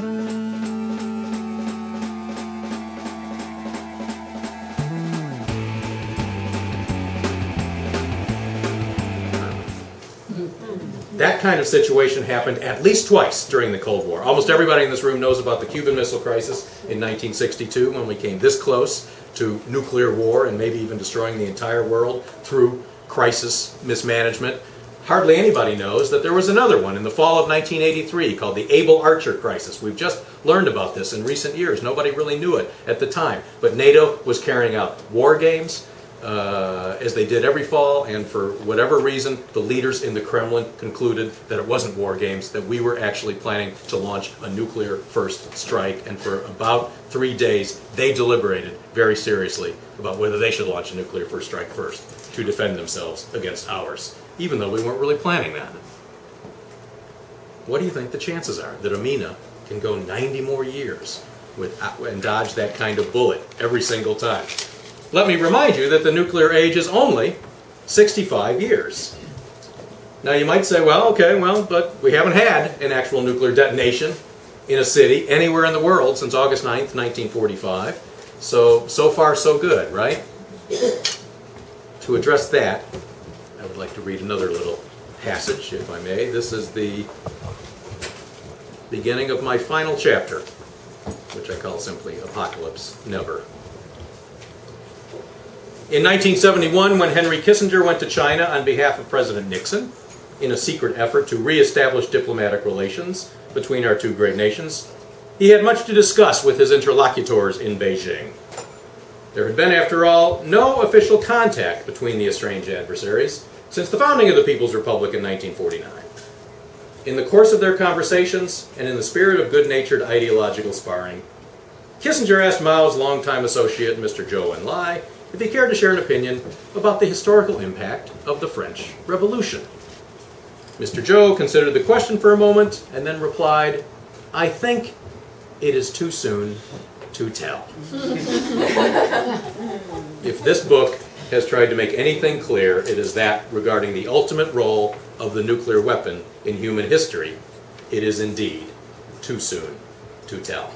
That kind of situation happened at least twice during the Cold War. Almost everybody in this room knows about the Cuban Missile Crisis in 1962, when we came this close to nuclear war and maybe even destroying the entire world through crisis mismanagement. Hardly anybody knows that there was another one in the fall of 1983 called the Able Archer Crisis. We've just learned about this in recent years. Nobody really knew it at the time. But NATO was carrying out war games, as they did every fall, and for whatever reason, the leaders in the Kremlin concluded that it wasn't war games, that we were actually planning to launch a nuclear first strike, and for about 3 days, they deliberated very seriously about whether they should launch a nuclear first strike first to defend themselves against ours, even though we weren't really planning that. What do you think the chances are that Amina can go 90 more years and dodge that kind of bullet every single time? Let me remind you that the nuclear age is only 65 years. Now you might say, well, okay, but we haven't had an actual nuclear detonation in a city anywhere in the world since August 9th, 1945. So far so good, right? To address that, I would like to read another little passage, if I may. This is the beginning of my final chapter, which I call simply Apocalypse Never. In 1971, when Henry Kissinger went to China on behalf of President Nixon, in a secret effort to re-establish diplomatic relations between our two great nations, he had much to discuss with his interlocutors in Beijing. There had been, after all, no official contact between the estranged adversaries since the founding of the People's Republic in 1949. In the course of their conversations, and in the spirit of good-natured ideological sparring, Kissinger asked Mao's longtime associate, Mr. Zhou Enlai, if he cared to share an opinion about the historical impact of the French Revolution. Mr. Zhou considered the question for a moment and then replied, "I think it is too soon to tell." If this book has tried to make anything clear, it is that regarding the ultimate role of the nuclear weapon in human history, it is indeed too soon to tell.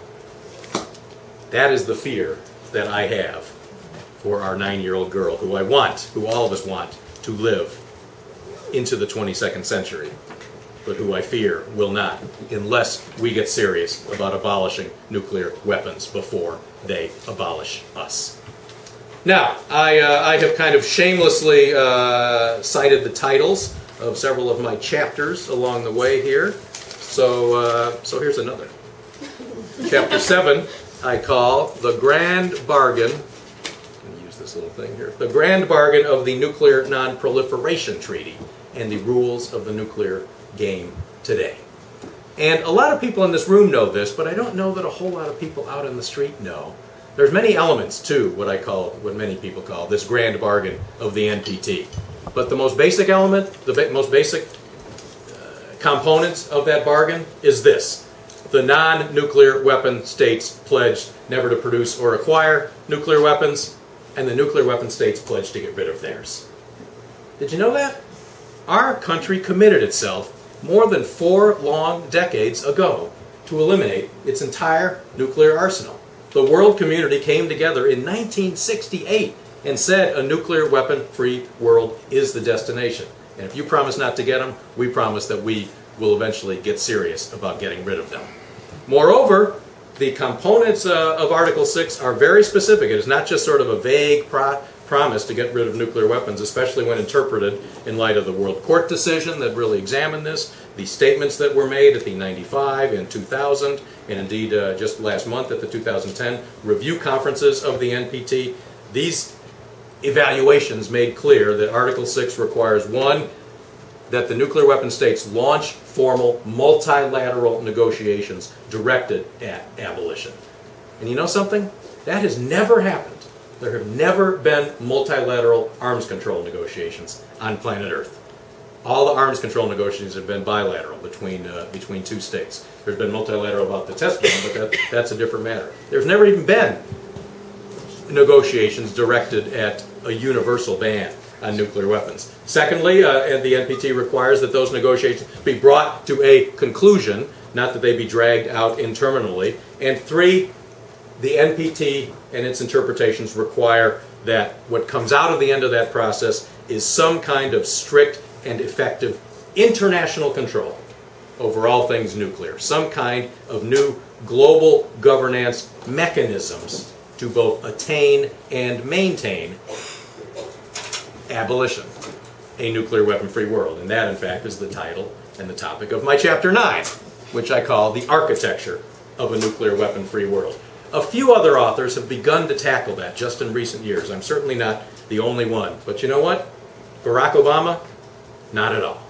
That is the fear that I have for our 9-year-old girl, who all of us want, to live into the 22nd century, but who I fear will not, unless we get serious about abolishing nuclear weapons before they abolish us. Now, I have kind of shamelessly cited the titles of several of my chapters along the way here, so here's another. Chapter 7 I call The Grand Bargain. This little thing here. The Grand Bargain of the Nuclear Non-Proliferation Treaty and the Rules of the Nuclear Game Today. And a lot of people in this room know this, but I don't know that a whole lot of people out in the street know. There's many elements to what many people call this Grand Bargain of the NPT. But the most basic element, the most basic components of that bargain is this. The non-nuclear weapon states pledged never to produce or acquire nuclear weapons, and the nuclear weapon states pledged to get rid of theirs. Did you know that? Our country committed itself more than 4 long decades ago to eliminate its entire nuclear arsenal. The world community came together in 1968 and said a nuclear weapon-free world is the destination. And if you promise not to get them, we promise that we will eventually get serious about getting rid of them. Moreover, the components of Article 6 are very specific. It is not just sort of a vague promise to get rid of nuclear weapons, especially when interpreted in light of the World Court decision that really examined this, the statements that were made at the 95 and 2000, and indeed just last month at the 2010 review conferences of the NPT. These evaluations made clear that Article 6 requires, 1, that the nuclear weapon states launch formal multilateral negotiations directed at abolition. And you know something? That has never happened. There have never been multilateral arms control negotiations on planet Earth. All the arms control negotiations have been bilateral between 2 states. There's been multilateral about the test ban, but that's a different matter. There's never even been negotiations directed at a universal ban on nuclear weapons. Secondly, the NPT requires that those negotiations be brought to a conclusion not that they be dragged out interminably. And 3, the NPT and its interpretations require that what comes out of the end of that process is some kind of strict and effective international control over all things nuclear, some kind of new global governance mechanisms to both attain and maintain abolition, a nuclear weapon-free world. And that, in fact, is the title and the topic of my Chapter 9, which I call The Architecture of a Nuclear Weapon-Free World. A few other authors have begun to tackle that just in recent years. I'm certainly not the only one. But you know what? Barack Obama? Not at all.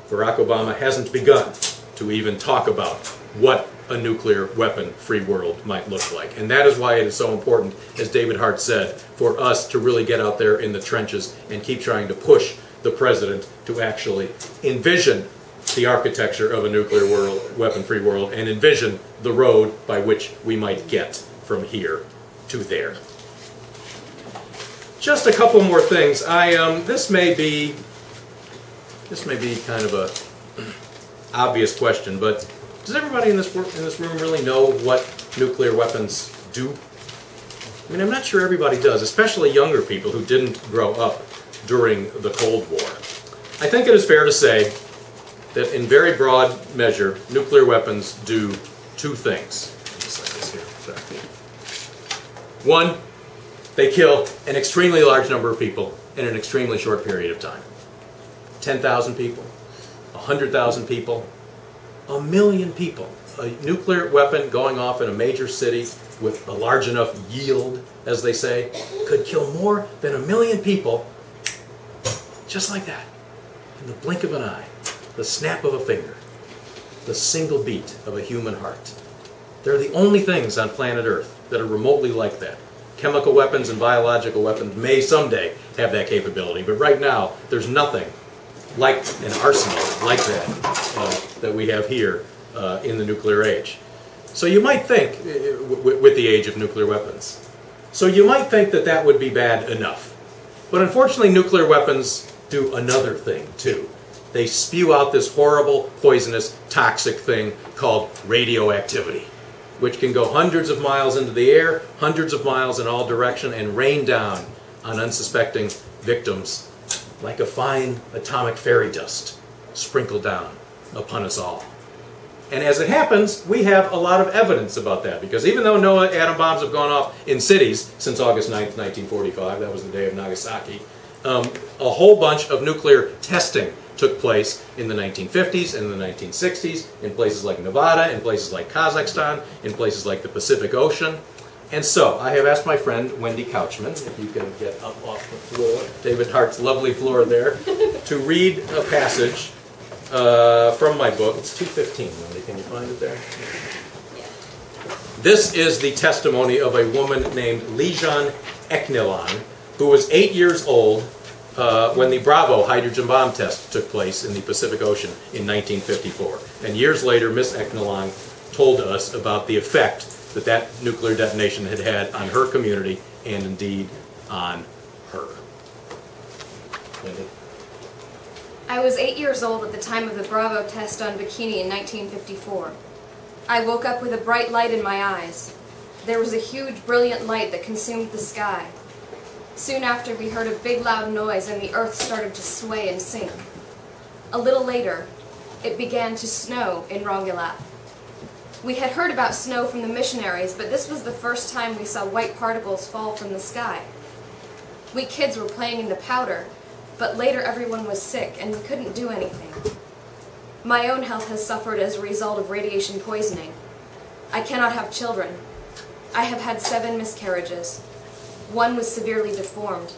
Barack Obama hasn't begun to even talk about what a nuclear weapon-free world might look like. And that is why it is so important, as David Hart said, for us to really get out there in the trenches and keep trying to push the president to actually envision the architecture of a nuclear weapon-free world and envision the road by which we might get from here to there. Just a couple more things. This may be kind of a obvious question, but does everybody in this room really know what nuclear weapons do? I mean, I'm not sure everybody does, especially younger people who didn't grow up during the Cold War. I think it is fair to say that in very broad measure, nuclear weapons do 2 things. One, they kill an extremely large number of people in an extremely short period of time. 10,000 people, 100,000 people, 1 million people. A nuclear weapon going off in a major city with a large enough yield, as they say, could kill more than 1 million people just like that, in the blink of an eye, the snap of a finger, the single beat of a human heart. They're the only things on planet Earth that are remotely like that. Chemical weapons and biological weapons may someday have that capability, but right now there's nothing like an arsenal like that that we have here in the nuclear age. So you might think, with the age of nuclear weapons, so you might think that that would be bad enough. But unfortunately, nuclear weapons do another thing too. They spew out this horrible, poisonous, toxic thing called radioactivity, which can go hundreds of miles into the air, hundreds of miles in all directions, and rain down on unsuspecting victims like a fine atomic fairy dust sprinkled down upon us all. And as it happens, we have a lot of evidence about that, because even though no atom bombs have gone off in cities since August 9th, 1945, that was the day of Nagasaki, a whole bunch of nuclear testing took place in the 1950s and the 1960s in places like Nevada, in places like Kazakhstan, in places like the Pacific Ocean. And so, I have asked my friend Wendy Couchman, if you can get up off the floor, David Hart's lovely floor there, to read a passage from my book. It's 215, Wendy, can you find it there? This is the testimony of a woman named Lijan Eknilan, who was 8 years old when the Bravo hydrogen bomb test took place in the Pacific Ocean in 1954. And years later, Miss Eknilan told us about the effect that that nuclear detonation had had on her community and indeed on her. Wendy? I was 8 years old at the time of the Bravo test on Bikini in 1954. I woke up with a bright light in my eyes. There was a huge, brilliant light that consumed the sky. Soon after, we heard a big, loud noise and the earth started to sway and sink. A little later, it began to snow in Rongelap. We had heard about snow from the missionaries, but this was the first time we saw white particles fall from the sky. We kids were playing in the powder, but later everyone was sick and we couldn't do anything. My own health has suffered as a result of radiation poisoning. I cannot have children. I have had 7 miscarriages. One was severely deformed.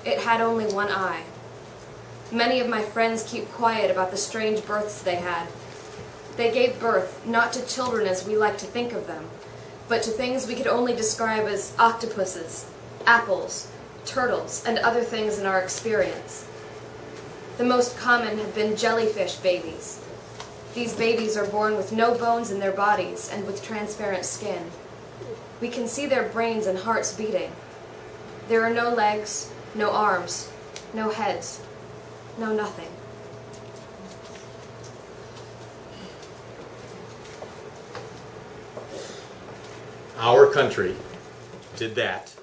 It had only one eye. Many of my friends keep quiet about the strange births they had. They gave birth not to children as we like to think of them, but to things we could only describe as octopuses, apples, turtles, and other things in our experience. The most common have been jellyfish babies. These babies are born with no bones in their bodies and with transparent skin. We can see their brains and hearts beating. There are no legs, no arms, no heads, no nothing. Our country did that